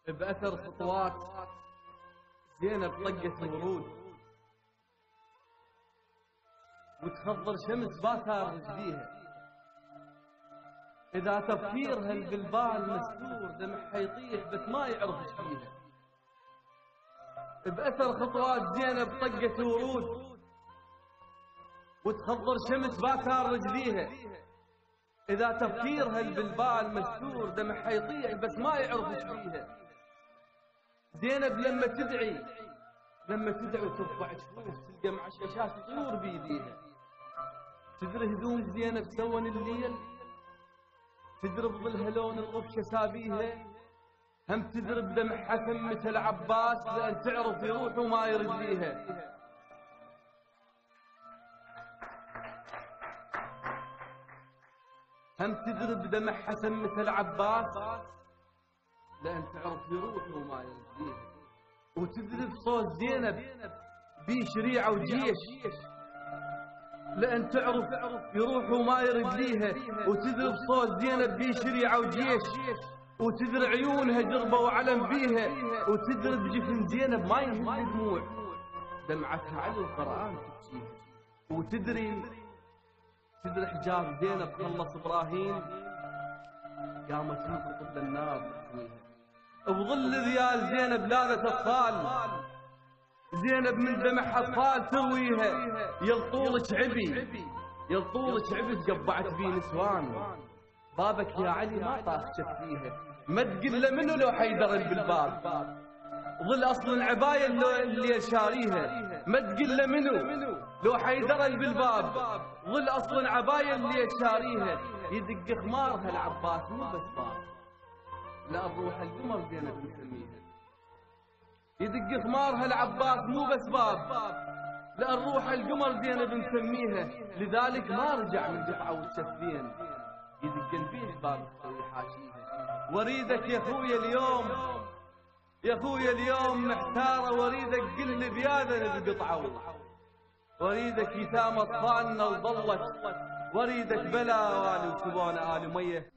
بأثر خطوات زينب طقت الورود، وتخضر شمس باثار رجليها. إذا تفكيرها بالبال مستور دمعها يطيح بس ما يعرف ايش فيها. بأثر خطوات زينب طقت ورود، وتخضر شمس باثار رجليها. إذا تفكيرها بالبال مستور دمعها يطيح بس ما يعرف ايش فيها. زينب لما تدعي وترفع جفوف تلقى معششات طيور بيديها. تدري هدوم زينب سون الليل، تدري بظلها لون الرفشة سابيها. هم تدري بدمعها ثمة العباس لأن تعرف يروح وما يرجليها. هم تدري بدمعها ثمة العباس لأن تعرف يروح وما يرجليها. وتدري بصوت زينب بيه شريعة وجيش لأن تعرف يروح وما يرد ليها. وتدري بصوت زينب بيه شريعة وجيش، وتدري عيونها جربة وعلم بيها. وتدري بجفن زينب ما ينهز دموع دمعتها على القرآن تبكيها. وتدري حجاب زينب خلص إبراهيم قامت تنطق النار تحويها. بظل ذيال زينب لاذت أطفال، زينب من دمعها أطفال ترويها. يلطولك عبي تقبعت بيه نسوان، بابك يا علي ما طاخ شفيها. ما تقل له منو لو حيدر بالباب، ظل أصل العباية اللي شاريها. ما تقل له منو لو حيدر بالباب، ظل أصل العباية اللي شاريها. يدق خمارها العباس مو بس باب، لا الروح القمر زينب نسميها. يدق خمارها العباس مو بس باب، لا الروح القمر زينب نسميها. لذلك ما رجع من دفعة والشفين، يدق البيت باب تسوي حاشيها. وريدك يا خويا اليوم محتارة، وريدك قل بياذا بقطعة، وريدك يتامى اطفالنا وظلت، وريدك بلا والي وسبون آل ميه.